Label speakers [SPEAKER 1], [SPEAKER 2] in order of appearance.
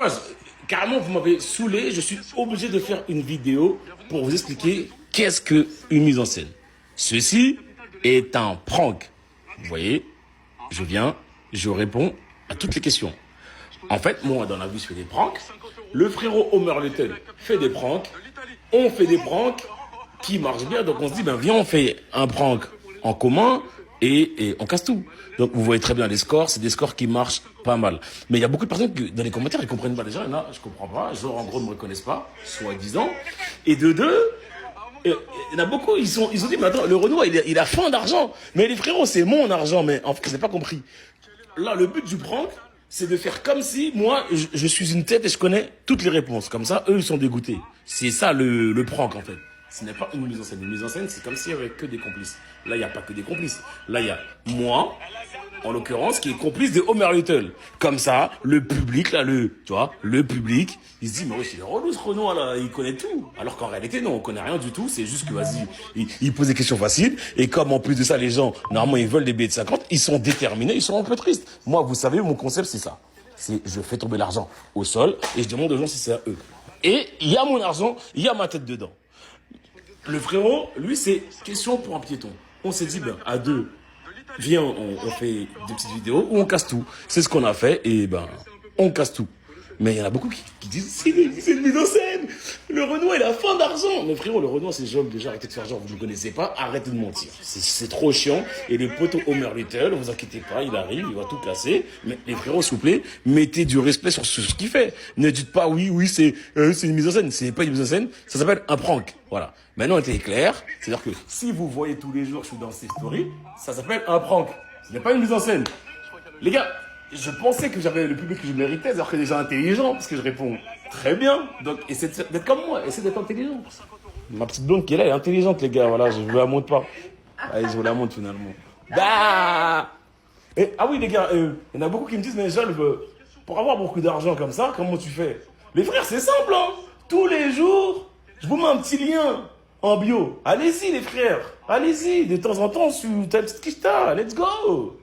[SPEAKER 1] pas, carrément, vous m'avez saoulé. Je suis obligé de faire une vidéo pour vous expliquer qu'est-ce qu'une mise en scène. Ceci est un prank. Vous voyez, je viens, je réponds à toutes les questions. En fait, moi, dans la vie, je fais des pranks. Le frérot Homer Little fait des pranks. On fait des pranks qui marchent bien. Donc, on se dit, ben, viens, on fait un prank en commun et on casse tout. Donc, vous voyez très bien les scores. C'est des scores qui marchent pas mal. Mais il y a beaucoup de personnes qui, dans les commentaires, ils comprennent pas. Déjà, il y en a, je comprends pas. Genre, en gros, ils me reconnaissent pas, soi-disant. Et de deux, il y en a beaucoup, ils ont dit, mais attends, le Renoir, il a faim d'argent. Mais les frérots, c'est mon argent. Mais en fait, je n'ai pas compris. Là, le but du prank, c'est de faire comme si, moi, je suis une tête et je connais toutes les réponses. Comme ça, eux, ils sont dégoûtés. C'est ça le prank, en fait. Ce n'est pas une mise en scène. Une mise en scène, c'est comme s'il n'y avait que des complices. Là, il n'y a pas que des complices. Là, il y a moi, en l'occurrence, qui est complice de Homer Little. Comme ça, le public, là, tu vois, le public, il se dit, mais oui, c'est le relou, ce Renoir, là, il connaît tout. Alors qu'en réalité, non, on connaît rien du tout. C'est juste que, vas-y, il pose des questions faciles. Et comme, en plus de ça, les gens, normalement, ils veulent des billets de 50, ils sont déterminés, ils sont un peu tristes. Moi, vous savez, mon concept, c'est ça. C'est, je fais tomber l'argent au sol et je demande aux gens si c'est à eux. Et il y a mon argent, il y a ma tête dedans. Le frérot, lui, c'est question pour un piéton. On s'est dit, ben, à deux, viens, on fait des petites vidéos où on casse tout. C'est ce qu'on a fait et ben, on casse tout. Mais il y en a beaucoup qui disent, c'est une mise en scène. Le Renoir, il a faim d'argent. Mais frérot, le Renoir, c'est genre, déjà, arrêtez de faire genre, vous ne le connaissez pas, arrêtez de mentir. C'est trop chiant. Et le poteau Homer Little, vous inquiétez pas, il arrive, il va tout casser. Mais les frérots, s'il vous plaît, mettez du respect sur ce qu'il fait. Ne dites pas, oui, c'est une mise en scène. C'est pas une mise en scène, ça s'appelle un prank. Voilà. Maintenant, on était clair. C'est-à-dire que si vous voyez tous les jours, je suis dans ces stories, ça s'appelle un prank. Ce n'est pas une mise en scène. Les gars, je pensais que j'avais le public que je méritais, alors que des gens intelligents, parce que je réponds très bien. Donc, essayez d'être comme moi, essayez d'être intelligent. Ma petite blonde qui est là, elle est intelligente, les gars. Voilà, je vous la montre pas. Allez, je vous la montre finalement. Bah ah oui, les gars, il y en a beaucoup qui me disent, mais Jolve, pour avoir beaucoup d'argent comme ça, comment tu fais? Les frères, c'est simple, hein. Tous les jours, je vous mets un petit lien en bio. Allez-y, les frères. Allez-y, de temps en temps, sur ta petite quicheta. Let's go.